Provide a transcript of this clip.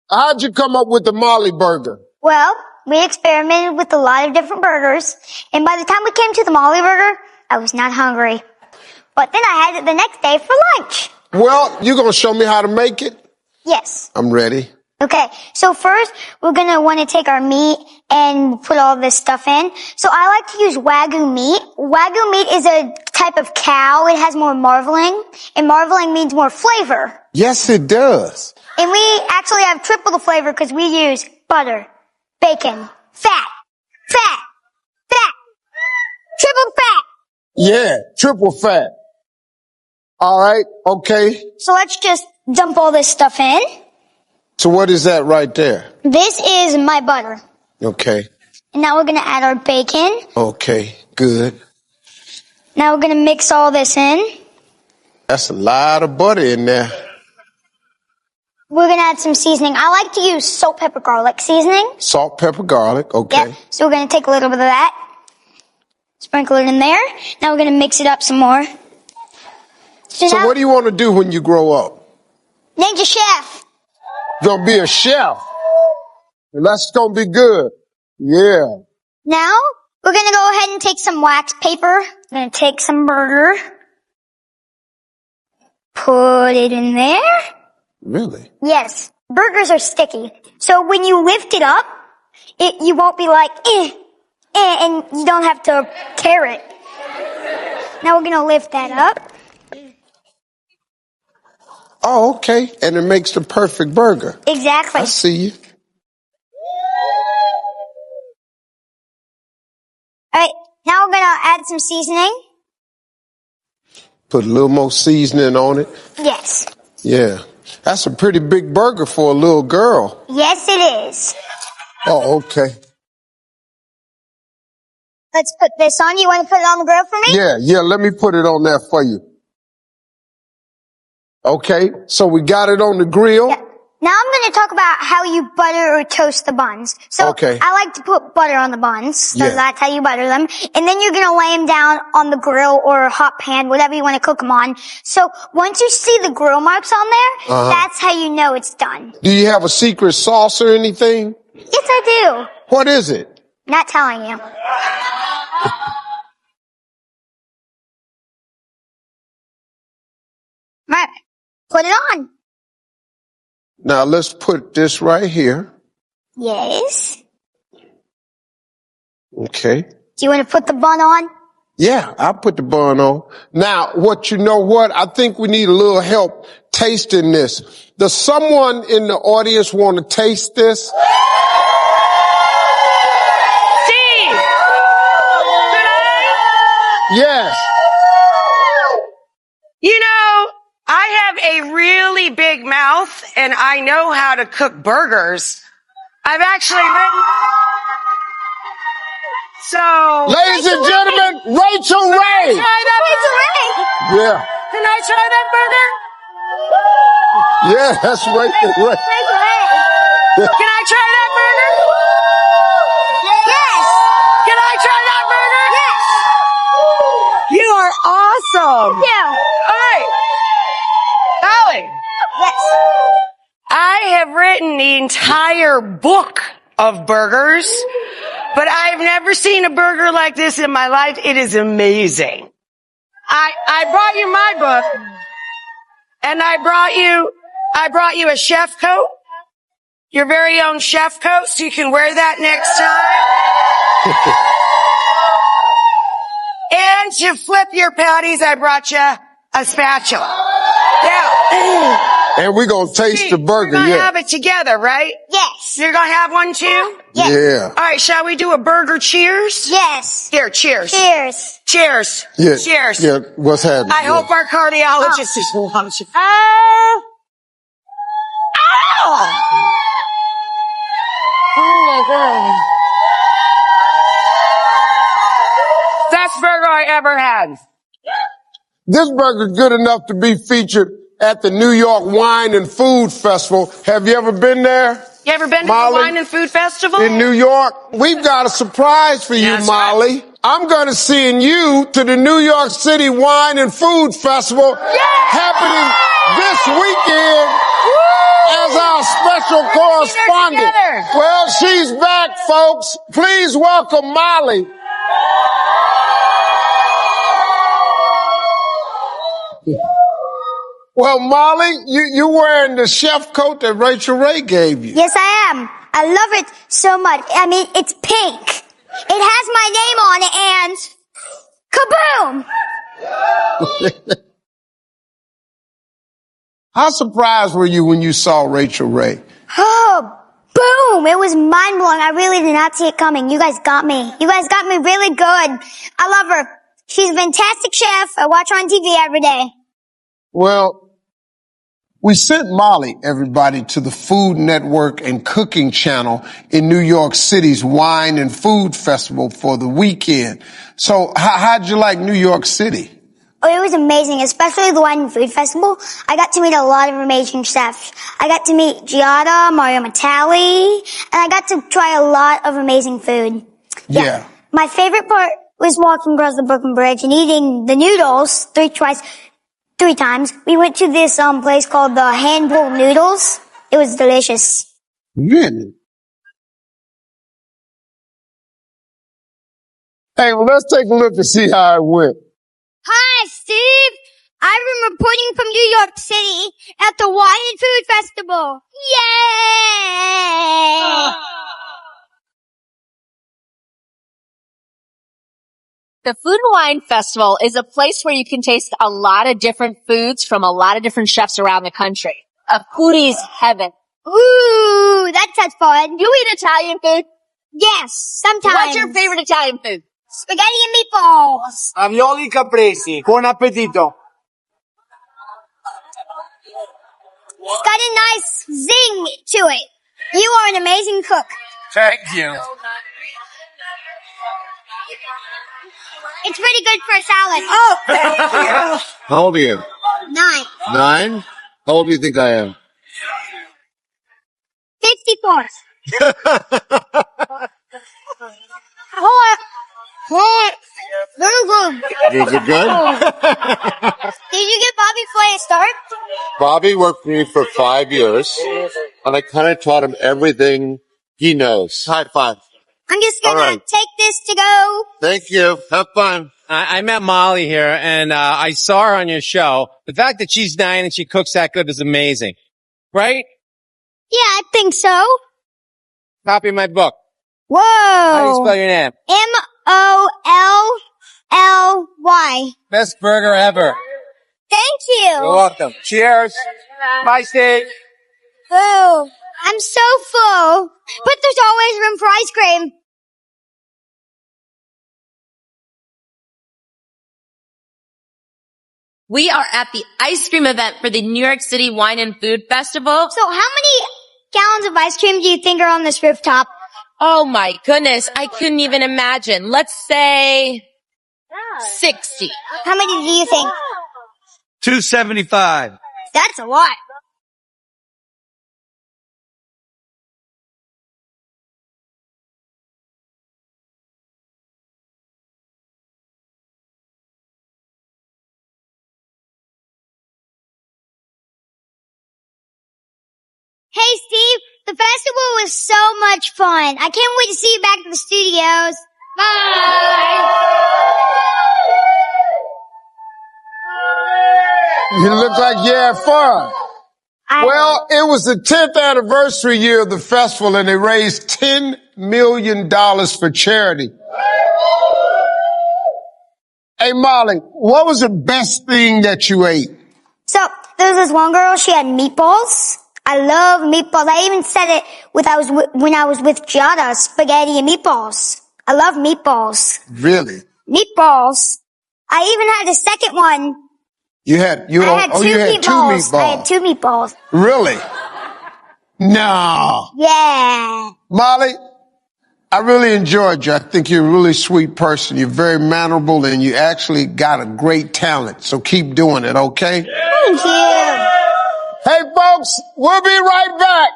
How'd you come up with the Molly burger? Well, we experimented with a lot of different burgers, and by the time we came to the Molly burger, I was not hungry. But then I had it the next day for lunch. Well, you gonna show me how to make it? Yes. I'm ready. Okay, so first, we're gonna wanna take our meat and put all this stuff in. So I like to use Wagyu meat. Wagyu meat is a type of cow. It has more marbling, and marbling means more flavor. Yes, it does. And we actually have triple the flavor because we use butter, bacon, fat, triple fat. Yeah, triple fat. All right, okay. So let's just dump all this stuff in. So what is that right there? This is my butter. Okay. And now we're gonna add our bacon. Okay, good. Now we're gonna mix all this in. That's a lot of butter in there. We're gonna add some seasoning. I like to use salt, pepper, garlic seasoning. Salt, pepper, garlic, okay. Yep. So we're gonna take a little bit of that. Sprinkle it in there. Now we're gonna mix it up some more. So what do you want to do when you grow up? Ninja chef. You're gonna be a chef. And that's gonna be good. Yeah. Now, we're gonna go ahead and take some wax paper. We're gonna take some burger. Put it in there. Really? Yes. Burgers are sticky. So when you lift it up, you won't be like, and you don't have to tear it. Now we're gonna lift that up. Oh, okay. And it makes the perfect burger. Exactly. I see you. Alright, now we're gonna add some seasoning. Put a little more seasoning on it. Yes. Yeah. That's a pretty big burger for a little girl. Yes, it is. Oh, okay. Let's put this on. You want to put it on the grill for me? Yeah, let me put it on there for you. Okay, so we got it on the grill. Yeah. Now I'm going to talk about how you butter or toast the buns. So Okay. I like to put butter on the buns. So Yeah. that's how you butter them. And then you're going to lay them down on the grill or a hot pan, whatever you want to cook them on. So once you see the grill marks on there, that's how you know it's done. Do you have a secret sauce or anything? Yes, I do. What is it? Not telling you. Right. Put it on. Now let's put this right here. Yes. Okay. Do you want to put the bun on? Yeah, I put the bun on. Now, what? I think we need a little help tasting this. Does someone in the audience want to taste this? Steve! Yes. You know, I have a really big mouth and I know how to cook burgers. I've actually written... So... Ladies and gentlemen, Rachel Ray. Try that burger? Yeah. Can I try that burger? Yeah, that's Rachel Ray. Can I try that burger? Yes. Can I try that burger? Yes. You are awesome. Yeah. All right. Allie, Yes. I have written the entire book of burgers, but I've never seen a burger like this in my life. It is amazing. I brought you my book, and I brought you a chef coat, your very own chef coat, so you can wear that next time. And to flip your patties, I brought you a spatula. Yeah. And we're going to taste the burger, We're gonna yeah. have it together, right? Yes. You're gonna have one too? Yes. Yeah. All right, shall we do a burger cheers? Yes. Here, cheers. Cheers. Cheers. Yeah. Cheers. Yeah, what's happening? I hope our cardiologist is watching. Oh. Best burger I ever had. This burger's good enough to be featured at the New York Wine and Food Festival. Have you ever been there? You ever been to the Molly? Wine and Food Festival? In New York? We've got a surprise for you, That's Molly. I'm going to send you to the New York City Wine and Food Festival happening this weekend as our special correspondent. Well, she's back, folks. Please welcome Molly. Well, Molly, you're wearing the chef coat that Rachel Ray gave you. Yes, I am. I love it so much. I mean, it's pink. It has my name on it, and kaboom! How surprised were you when you saw Rachel Ray? Oh, boom! It was mind-blowing. I really did not see it coming. You guys got me. You guys got me really good. I love her. She's a fantastic chef. I watch her on TV every day. Well, we sent Molly, everybody, to the Food Network and Cooking Channel in New York City's Wine and Food Festival for the weekend. So how'd you like New York City? Oh, it was amazing, especially the Wine and Food Festival. I got to meet a lot of amazing chefs. I got to meet Giada, Mario Matali, and I got to try a lot of amazing food. Yeah. My favorite part was walking across the Brooklyn Bridge and eating the noodles three times. We went to this place called the Hand-Pulled Noodles. It was delicious. Really? Hey, well, let's take a look and see how it went. Hi, Steve. I'm reporting from New York City at the Wine and Food Festival. Yay! The Food and Wine Festival is a place where you can taste a lot of different foods from a lot of different chefs around the country. A foodie's heaven. Ooh, that sounds fun. You eat Italian food? Yes, sometimes. What's your favorite Italian food? Spaghetti and meatballs. Ravioli caprese. Buon appetito. It's got a nice zing to it. You are an amazing cook. Thank you. It's pretty good for a salad. Oh, thank you. How old are you? 9. 9? How old do you think I am? 54. Very good. Is it good? Did you get Bobby Flay a start? Bobby worked for me for 5 years, and I kind of taught him everything he knows. High five. I'm just gonna All right. take this to go. Thank you. Have fun. I met Molly here, and I saw her on your show. The fact that she's 9 and she cooks that good is amazing. Right? Yeah, I think so. Copy my book. Whoa. How do you spell your name? Molly. Best burger ever. Thank you. You're welcome. Cheers. Bye, Steve. Oh, I'm so full. But there's always room for ice cream. We are at the ice cream event for the New York City Wine and Food Festival. So how many gallons of ice cream do you think are on this rooftop? Oh my goodness, I couldn't even imagine. Let's say 60. How many do you think? 275. That's a lot. Hey, Steve, the festival was so much fun. I can't wait to see you back at the studios. Bye! You look like you had fun. Well, it was the 10th anniversary year of the festival, and they raised $10 million for charity. Hey, Molly, what was the best thing that you ate? So, there was this one girl, she had meatballs. I love meatballs. I even said it when I was with Giada, spaghetti and meatballs. I love meatballs. Really? Meatballs. I even had a second one. You had two meatballs. I had 2 meatballs. Really? No. Yeah. Molly, I really enjoyed you. I think you're a really sweet person. You're very mannerable, and you actually got a great talent. So keep doing it, okay? Thank you. Hey, folks, we'll be right back.